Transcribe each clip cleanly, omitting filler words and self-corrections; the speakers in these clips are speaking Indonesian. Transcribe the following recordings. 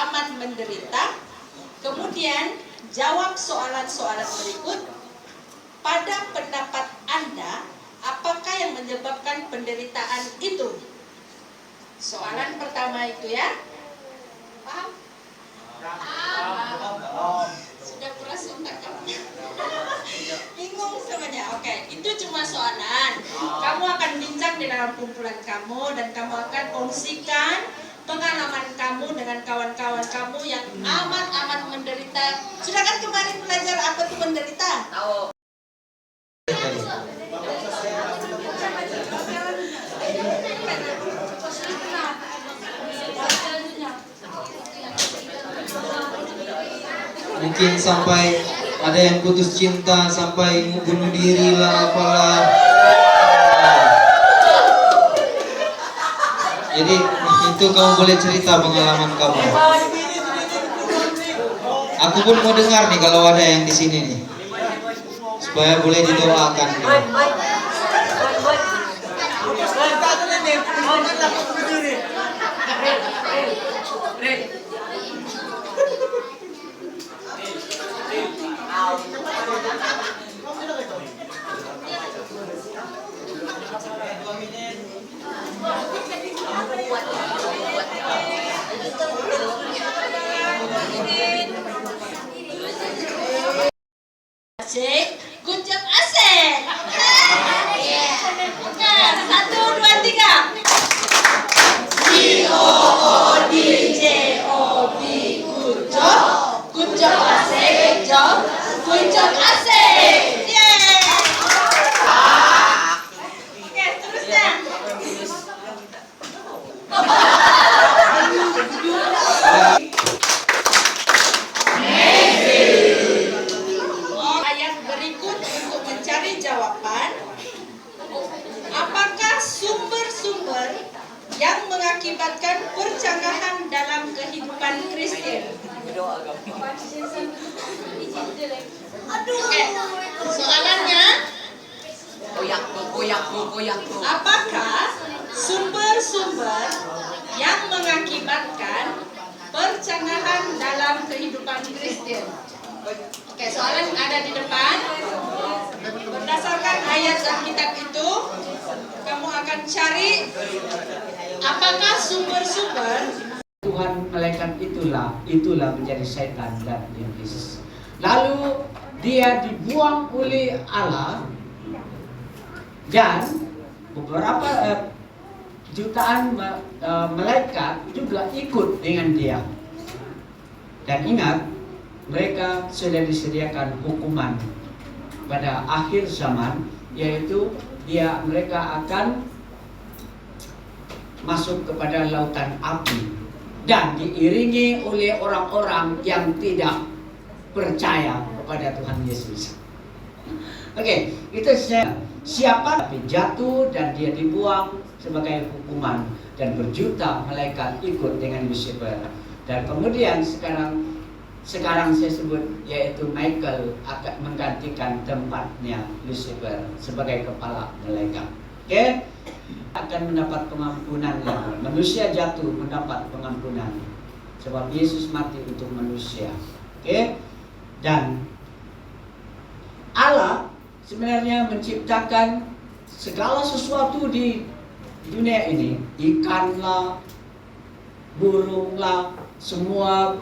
Amat menderita. Kemudian jawab soalan-soalan berikut. Pada pendapat Anda, apakah yang menyebabkan penderitaan itu? Soalan pertama itu ya. Paham? Sudah keras enggak kamu? Bingung semuanya. Oke, itu cuma soalan. Kamu akan bincang di dalam kumpulan kamu dan kamu akan kongsikan pengalaman kamu dengan kawan-kawan kamu yang amat menderita. Sudah kan kemarin belajar apa itu menderita? Tahu. Mungkin sampai ada yang putus cinta, sampai bunuh diri lah apalah. Jadi itu kamu boleh cerita pengalaman kamu. Aku pun mau dengar nih kalau ada yang di sini nih, supaya boleh didoakan nih. Asik, good job Asik. Oke, 1, 2, 3. G-O-O-D, J-O-B, good job Asik, good job Asik. Yeay. Oke, terusnya. Ayat berikut untuk mencari jawaban. Apakah sumber-sumber yang mengakibatkan percanggahan dalam kehidupan Kristen? Oke, soalannya, apakah sumber-sumber yang mengakibatkan percanggahan dalam kehidupan Kristen? Oke, soalan ada di depan. Berdasarkan ayat Alkitab itu, kamu akan cari apakah sumber-sumber. Tuhan malaikat itulah menjadi setan dan iblis. Lalu dia dibuang oleh Allah, dan beberapa jutaan malaikat juga ikut dengan dia. Dan ingat, mereka sudah disediakan hukuman pada akhir zaman, yaitu mereka akan masuk kepada lautan api dan diiringi oleh orang-orang yang tidak percaya kepada Tuhan Yesus. Oke, itu siapa tapi jatuh dan dia dibuang sebagai hukuman, dan berjuta malaikat ikut dengan Lucifer. Dan kemudian sekarang saya sebut, yaitu Michael akan menggantikan tempatnya Lucifer sebagai kepala malaikat. Oke? Akan mendapat pengampunan. Manusia jatuh mendapat pengampunan sebab Yesus mati untuk manusia. Oke? Dan Allah sebenarnya menciptakan segala sesuatu di dunia ini, ikanlah, burunglah, semua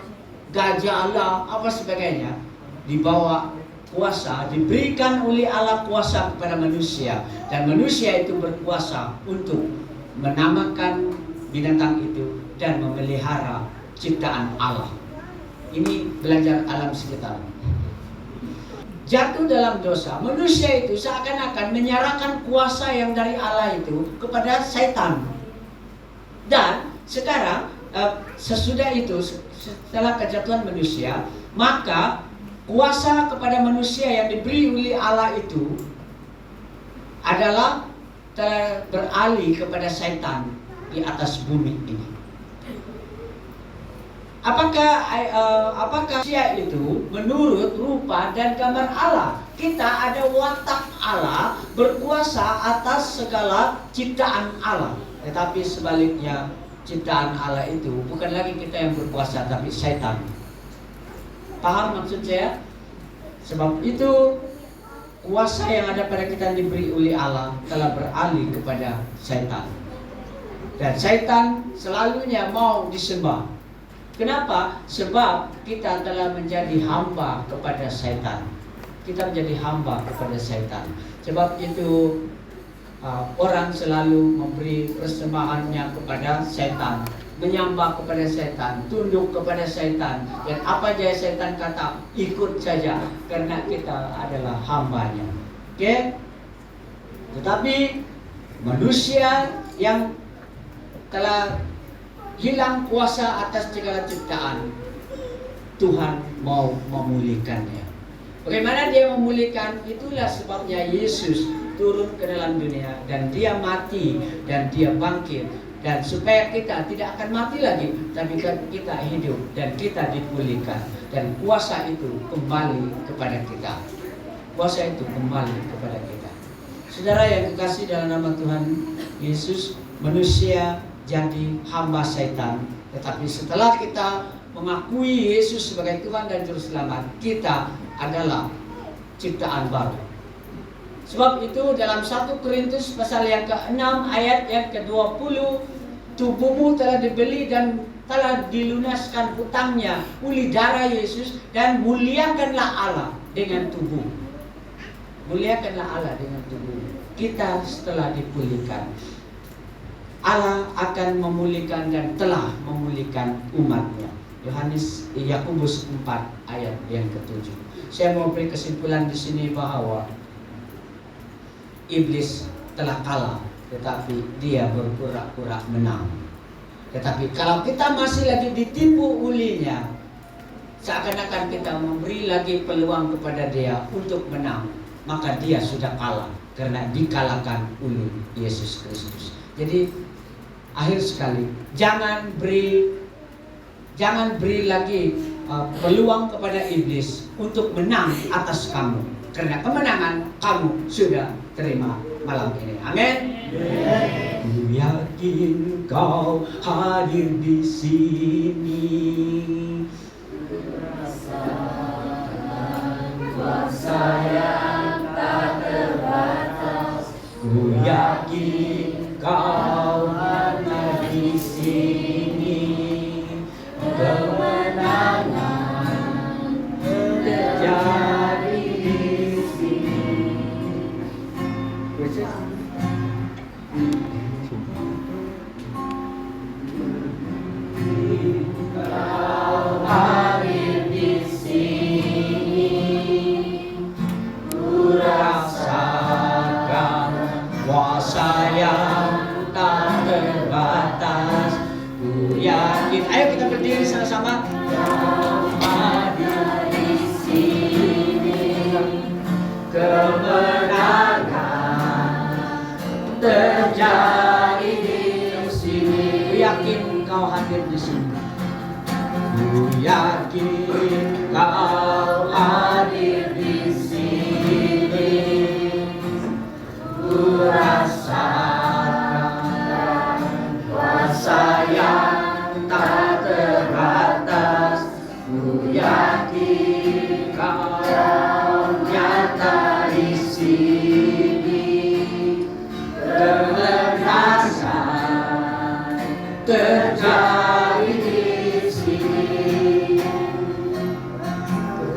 gajahlah, apa sebagainya, dibawa kuasa, diberikan oleh Allah kuasa kepada manusia, dan manusia itu berkuasa untuk menamakan binatang itu dan memelihara ciptaan Allah. Ini belajar alam sekitar. Jatuh dalam dosa, manusia itu seakan-akan menyerahkan kuasa yang dari Allah itu kepada setan. Dan sekarang sesudah itu, setelah kejatuhan manusia, maka kuasa kepada manusia yang diberi oleh Allah itu adalah beralih kepada setan di atas bumi ini. Apakah manusia itu menurut rupa dan gambar Allah? Kita ada watak Allah, berkuasa atas segala ciptaan Allah. Tetapi sebaliknya, ciptaan Allah itu bukan lagi kita yang berkuasa, tapi setan. Paham maksud saya? Sebab itu kuasa yang ada pada kita diberi oleh Allah telah beralih kepada setan. Dan setan selalunya mau disembah. Kenapa? Sebab kita telah menjadi hamba kepada setan. Kita menjadi hamba kepada setan. Sebab itu orang selalu memberi persembahannya kepada setan, menyembah kepada setan, tunduk kepada setan, dan apa saja setan kata ikut saja, karena kita adalah hambanya. Oke? Tetapi manusia yang telah hilang kuasa atas segala ciptaan, Tuhan mau memulihkannya. Bagaimana dia memulihkan? Itulah sebabnya Yesus turun ke dalam dunia, dan dia mati dan dia bangkit, dan supaya kita tidak akan mati lagi, tapi kita hidup dan kita dipulihkan, dan kuasa itu kembali kepada kita. Kuasa itu kembali kepada kita. Saudara yang dikasihi dalam nama Tuhan Yesus, manusia jadi hamba setan, tetapi setelah kita mengakui Yesus sebagai Tuhan dan Juru Selamat, kita adalah ciptaan baru. Sebab itu dalam 1 Korintus pasal yang ke-6 ayat yang ke-20, tubuhmu telah dibeli dan telah dilunaskan hutangnya oleh darah Yesus, dan muliakanlah Allah dengan tubuh. Muliakanlah Allah dengan tubuh. Kita setelah dipulihkan, Allah akan memulihkan dan telah memulihkan umatnya. Yakobus 4 ayat yang ke-7. Saya mau beri kesimpulan di sini bahwa iblis telah kalah, tetapi dia berpura-pura menang. Tetapi kalau kita masih lagi ditipu olehnya, seakan-akan kita memberi lagi peluang kepada dia untuk menang, maka dia sudah kalah karena dikalahkan oleh Yesus Kristus. Jadi akhir sekali, jangan beri lagi peluang kepada iblis untuk menang atas kamu, karena kemenangan kamu sudah terima malam ini. Amin. Ku yakin kau hadir di sini, kuasa yang tak terbatas. Ku yakin kau ada di sini, kemenangan terjadi kemenangan terjadi di sini. Ku yakin kau hadir di sini. Ku yakin kau hadir di sini. Ku rasakan kuasa yang tak terbatas. Ku yakin kau nyata di sini. Kebenaran terjadi di sini.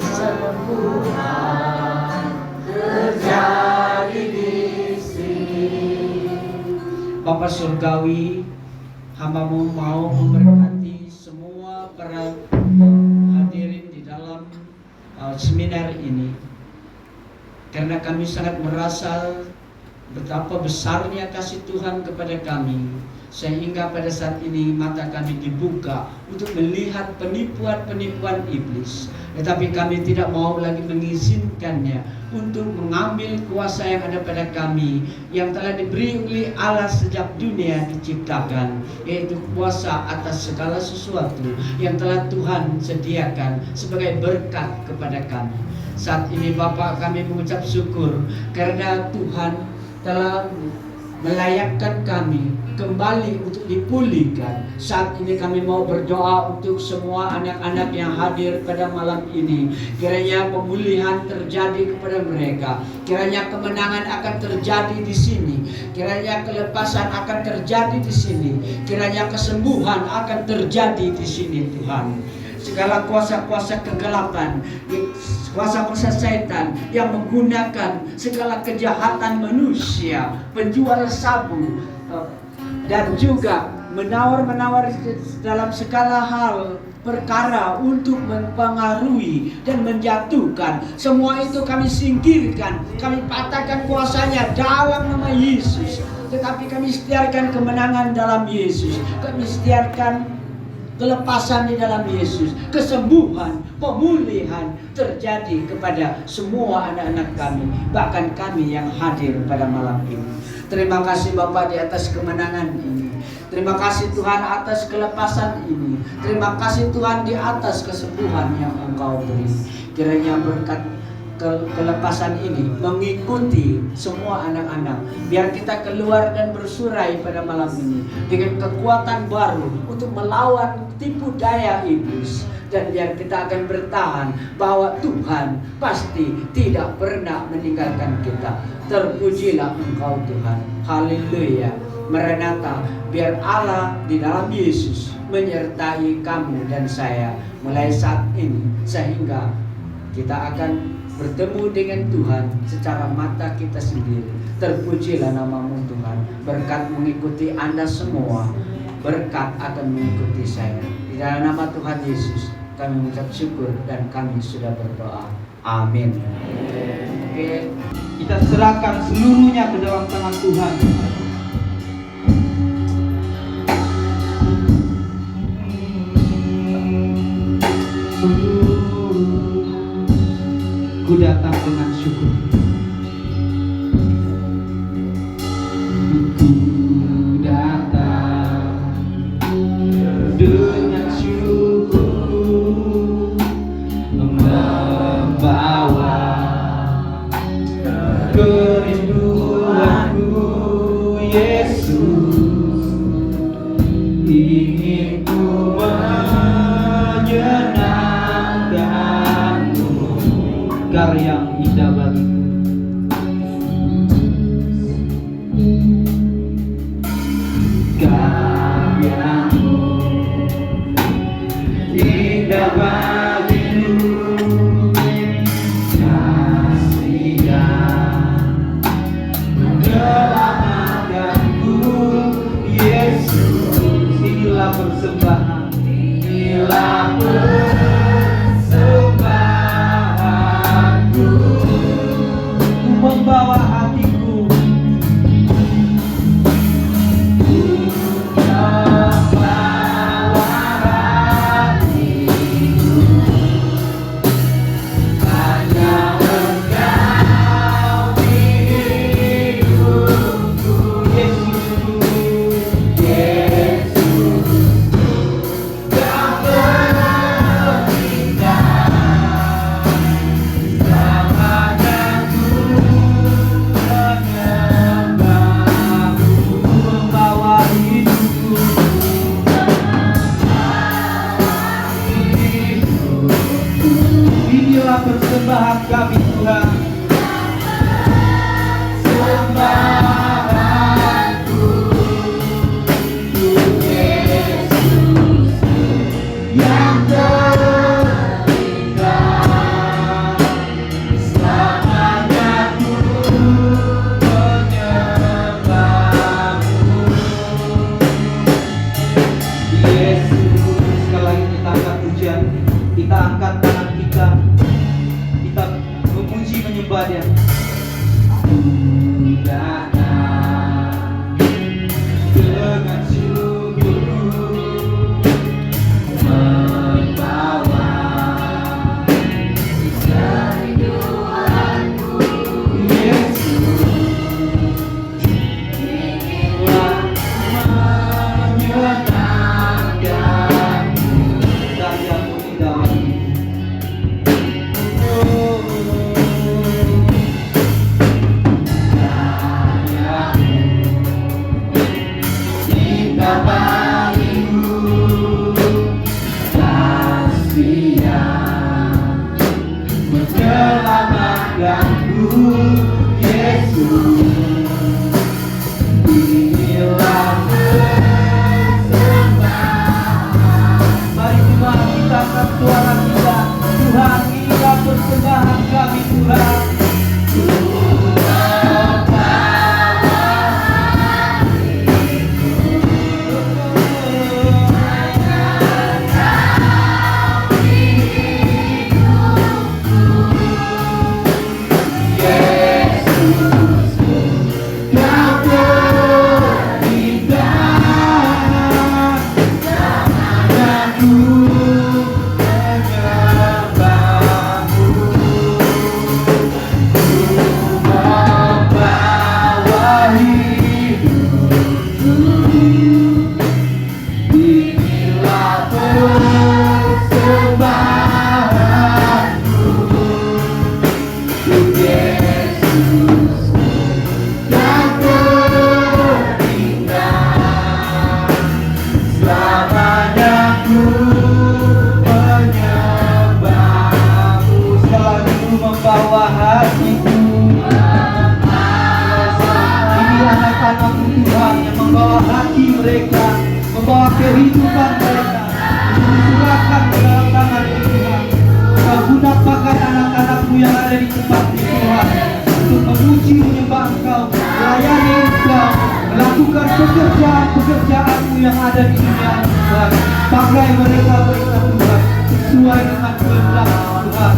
Kesembuhan terjadi di sini. Bapa Surgawi, hamba-Mu mau memberkati semua para hadirin di dalam seminar ini, karena kami sangat merasa betapa besarnya kasih Tuhan kepada kami, sehingga pada saat ini mata kami dibuka untuk melihat penipuan-penipuan iblis. Tetapi kami tidak mau lagi mengizinkannya untuk mengambil kuasa yang ada pada kami, yang telah diberi oleh Allah sejak dunia diciptakan, yaitu kuasa atas segala sesuatu yang telah Tuhan sediakan sebagai berkat kepada kami. Saat ini Bapak, kami mengucap syukur karena Tuhan telah melayakkan kami kembali untuk dipulihkan. Saat ini kami mau berdoa untuk semua anak-anak yang hadir pada malam ini. Kiranya pemulihan terjadi kepada mereka. Kiranya kemenangan akan terjadi di sini. Kiranya kelepasan akan terjadi di sini. Kiranya kesembuhan akan terjadi di sini Tuhan. Segala kuasa-kuasa kegelapan, kuasa-kuasa setan yang menggunakan segala kejahatan manusia, penjual sabu, dan juga menawar-menawar dalam segala hal perkara untuk mempengaruhi dan menjatuhkan. Semua itu kami singkirkan, kami patahkan kuasanya dalam nama Yesus. Tetapi kami setiarkan kemenangan dalam Yesus. Kami setiarkan kelepasan di dalam Yesus, kesembuhan, pemulihan terjadi kepada semua anak-anak kami, bahkan kami yang hadir pada malam ini. Terima kasih Bapak di atas kemenangan ini. Terima kasih Tuhan atas kelepasan ini. Terima kasih Tuhan di atas kesembuhan yang Engkau beri. Kiranya berkat kelepasan ini mengikuti semua anak-anak, biar kita keluar dan bersurai pada malam ini dengan kekuatan baru untuk melawan tipu daya iblis, dan biar kita akan bertahan bahwa Tuhan pasti tidak pernah meninggalkan kita. Terpujilah Engkau Tuhan. Haleluya. Maranatha. Biar Allah di dalam Yesus menyertai kamu dan saya mulai saat ini, sehingga kita akan bertemu dengan Tuhan secara mata kita sendiri. Terpujilah nama-Mu Tuhan. Berkat mengikuti Anda semua. Berkat akan mengikuti saya. Di dalam nama Tuhan Yesus kami mengucap syukur dan kami sudah berdoa. Amin. Oke, Kita serahkan seluruhnya ke dalam tangan Tuhan. Ku datang dengan syukur. Ku datang dengan syukur, membawa kerinduanku Yesus. Ingin ku menyenangkanmu, karya yang indah bagiku. Karyamu indah bagiku, kasih dan menyelamatkanku Yesus. Inilah persembahan, inilah persembahan. dia. Ku datang dengan syukur membawa kerinduanku, Yesus. Inginlah menyenangkanmu. Dayamu di dalam suara kita, Tuhan, inilah persembahan kami, Tuhan. Kehidupan mereka diserahkan ke dalam tangan Tuhan. Kau gunakan anak-anakmu yang ada di tempat ini, Tuhan, untuk memuji menyembah Engkau, melayani Engkau, melakukan pekerjaan-pekerjaanmu yang ada di dunia, Tuhan. Pakai mereka Tuhan, sesuai dengan kehendak Tuhan.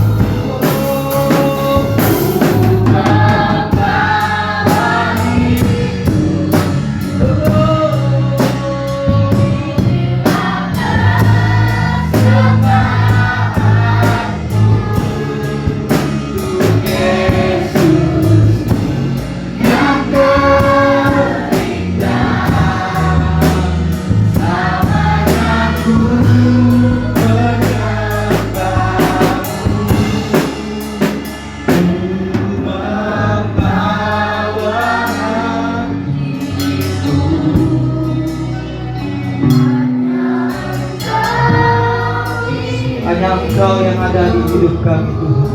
Engkau yang ada di hidup kami, Tuhan.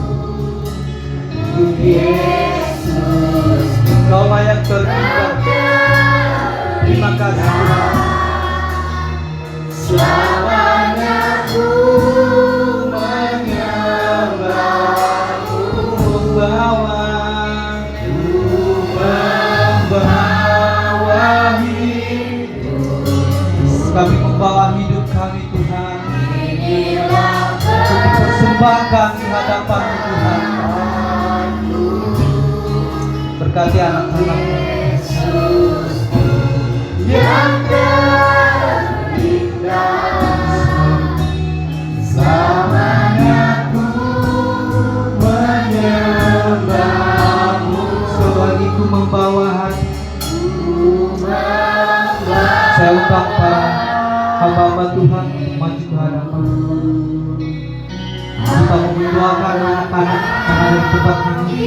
Yesus, Engkau layak terpuji. Terima kasih, Tuhan. Selamanya ku menyembahmu, membawa hidup. Kami membawa hidup kami, Tuhan, untuk dipersembahkan di hadapan Tuhan. Berkati anak-anak yang terindah, selamanya ku menyembahmu. Selagi ku membawa hati, saya undang para hamba-hamba Tuhan untuk maju ke hadapan. Kita mendoakan anak-anak yang ada di tempat ini.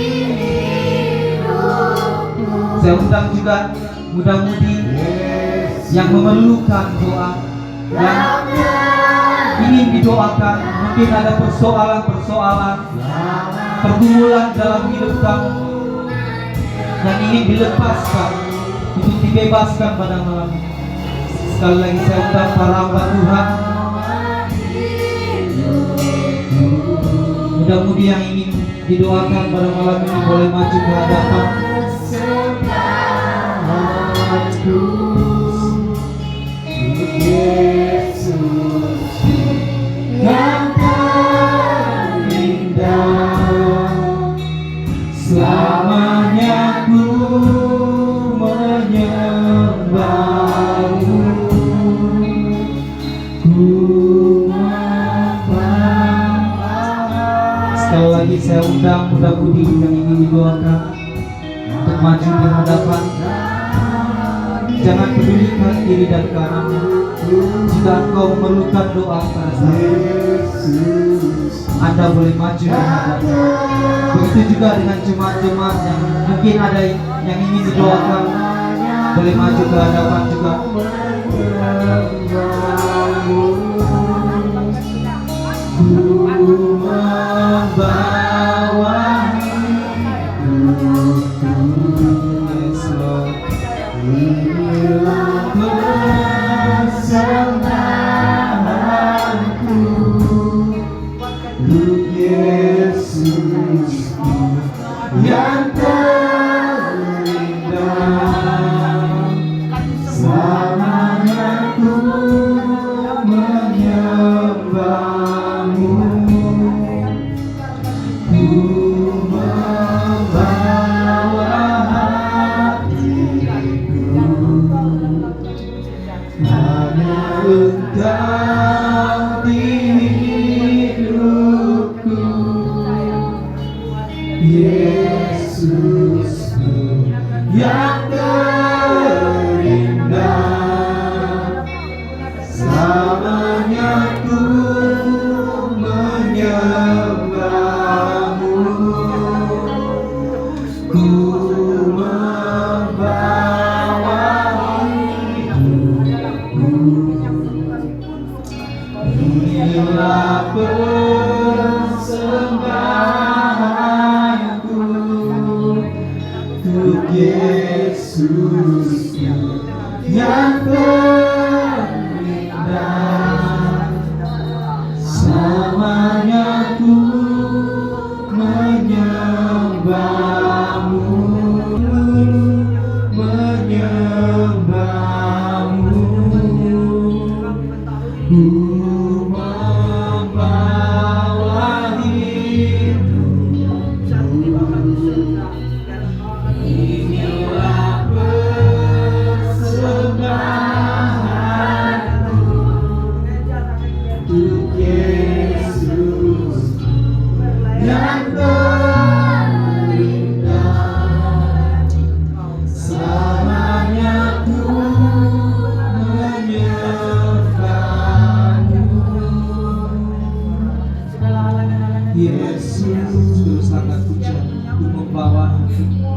Saya undang juga muda-mudi yang memerlukan doa, yang ingin didoakan. Mungkin ada persoalan-persoalan, pergumulan dalam hidup kamu yang ingin dilepaskan, untuk dibebaskan pada malam ini. Sekali lagi saya undang para hamba Tuhan, muda-mudi yang ingin didoakan pada malam ini boleh maju ke hadapan. Yesus yang terindah, Selamanya ku menyembahmu, ku menyembah. Sekali lagi saya undang muda-mudi yang ingin didoakan untuk maju di hadapan. Jangan pedulikan kiri dan kanannya. Jika engkau memerlukan doa pada saat Anda boleh maju di hadapan. Begitu juga dengan jemaat-jemaat yang mungkin ada yang ingin didoakan, boleh maju ke hadapan juga. Ku membawa inilah persembahanku untuk Yesus yang terindah. Selamanya ku menyembahmu, ku membawa hanya Engkau di hidupku, Yesusku yang terindah. Selamanya ku menyembahmu, ku membawa inilah persembahanku untuk Yesus yang terindah. Selamanya ku menyembahmu, menyembahmu, ku membawa hidupku. Inilah persembahanku untuk Yesus yang terindah. Selamanya ku menyembahmu, Yesus. Sangat pujian untuk membawa hidupku.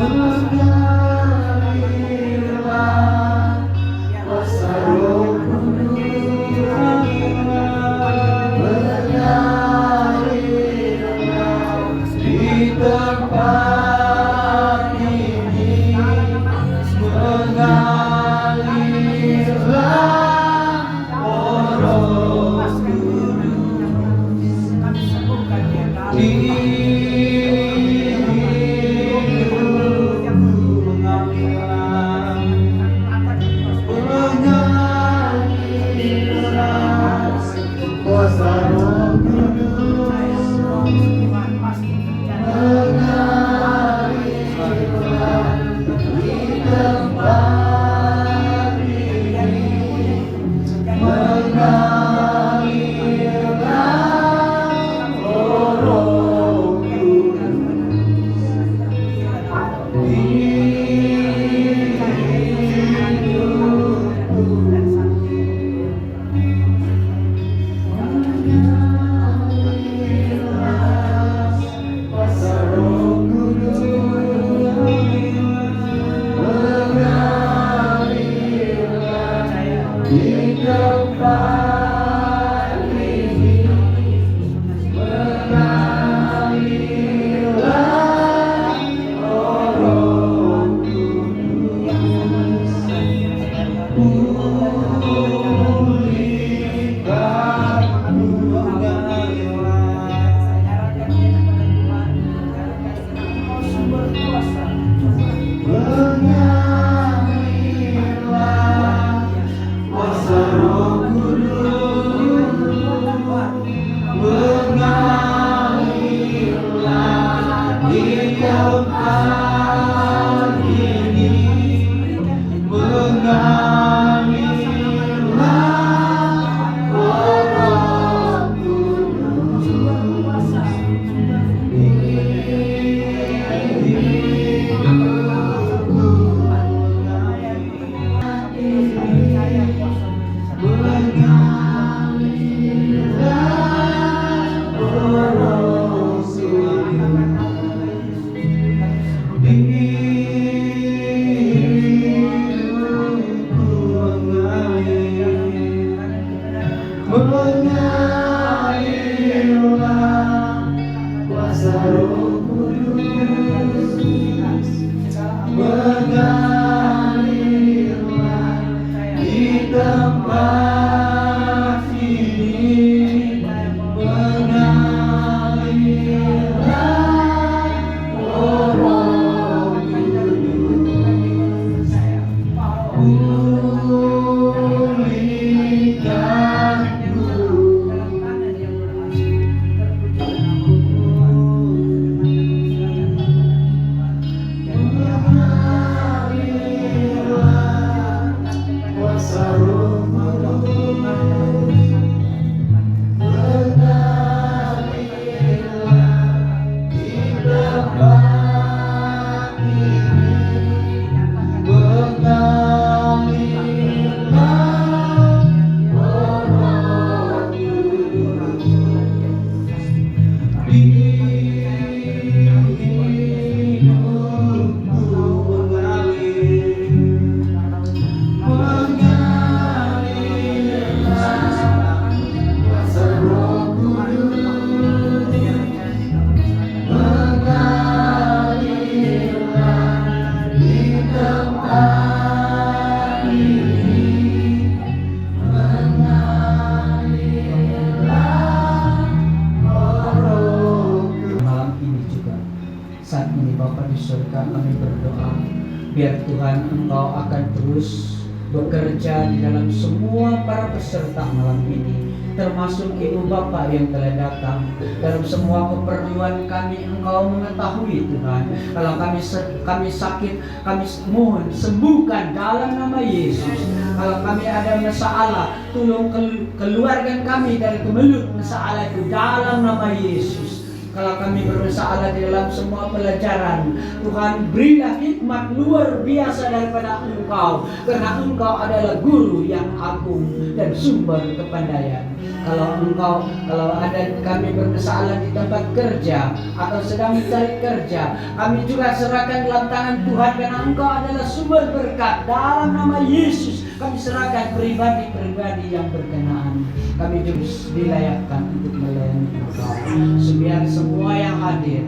Mengalirlah kuasa Roh Kudus, mengalirlah di tempat ini, mengalirlah Roh Kudus di Biar Tuhan Engkau akan terus bekerja di dalam semua para peserta malam ini, termasuk Ibu Bapak yang telah datang. Dalam semua keperluan kami Engkau mengetahui Tuhan. Kalau kami sakit, kami mohon sembuhkan dalam nama Yesus. Kalau kami ada masalah, tolong keluarkan kami dari kemelut masalah itu dalam nama Yesus. Kalau kami bersalah di dalam semua pelajaran, Tuhan berilah hikmat luar biasa daripada Engkau, karena Engkau adalah guru yang agung dan sumber kepandaian. Kalau ada kami bersalah di tempat kerja atau sedang mencari kerja, kami juga serahkan dalam tangan Tuhan, karena Engkau adalah sumber berkat. Dalam nama Yesus kami serahkan pribadi-pribadi yang berkenaan. Kami juga dilayakkan untuk melayani Engkau. Biar semua yang hadir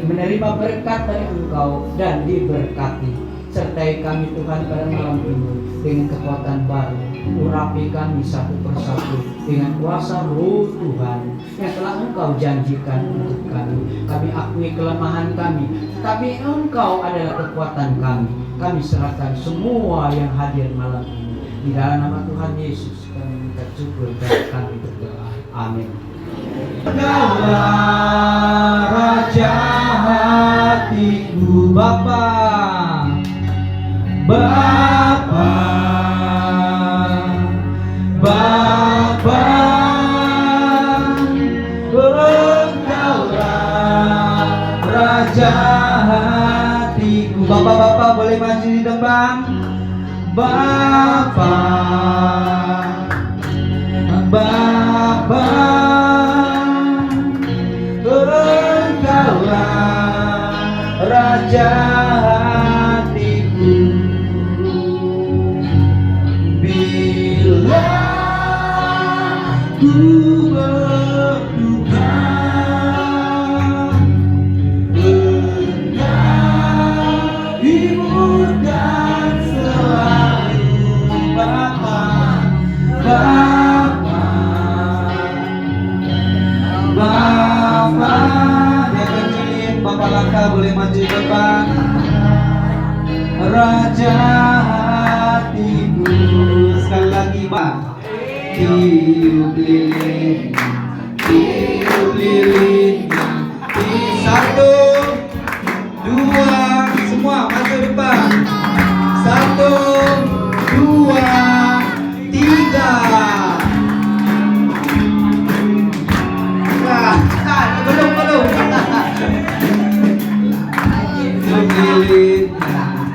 menerima berkat dari Engkau dan diberkati. Sertai kami Tuhan pada malam ini dengan kekuatan baru. Urapi kami satu persatu dengan kuasa Roh Tuhan yang telah Engkau janjikan untuk kami. Kami akui kelemahan kami, tapi Engkau adalah kekuatan kami. Kami serahkan semua yang hadir malam ini. Di dalam nama Tuhan Yesus kami minta syukur dan kami berdoa. Amin. Engkaulah Raja hatiku, Bapa, Bapa, Bapa. Engkaulah Raja hatiku. Bapak-bapak boleh maju di depan. Bapa, Bapa, Engkaulah Raja hatiku. Bila ku berduka, Engkau hiburkan selalu. Bapa, Bapa, Bapa. Dia kecilin, Bapak langkah boleh maju ke depan. Raja hatiku. Sekali lagi, Pak. Tiup lilin, tiup lilin. Satu, dua, semua maju depan. Satu, dua, tiga. Belum.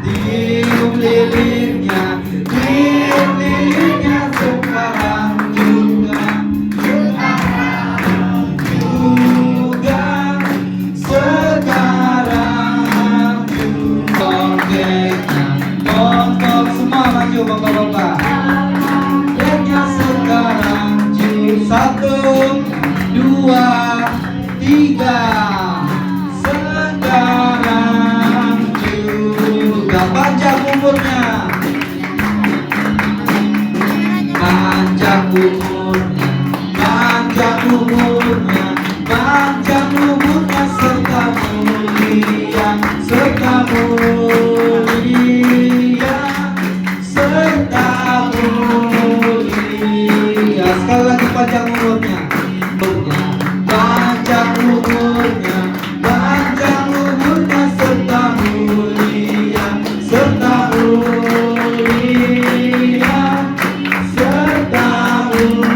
Tiup lilinnya, tiup lilinnya sekarang juga, sekarang juga. Tongkol semua maju bapak-bapak. Kayaknya sekarang juga. Satu, dua, tiga. Sekarang juga. Panjang umurnya, panjang umurnya, panjang umurnya, panjang umurnya, serta mulia, serta mulia, serta mulia. Sekali lagi panjang umurnya, panjang umurnya, panjang umurnya, serta mulia, serta mulia, serta mulia.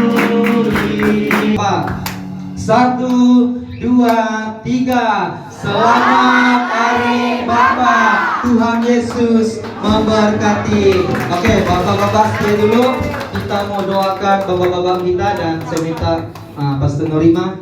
Satu, dua, tiga. Selamat Hari Bapa. Tuhan Yesus memberkati. Oke, bapak-bapak stay dulu. Kita mau doakan bapak-bapak kita dan saya minta Pastor Norima.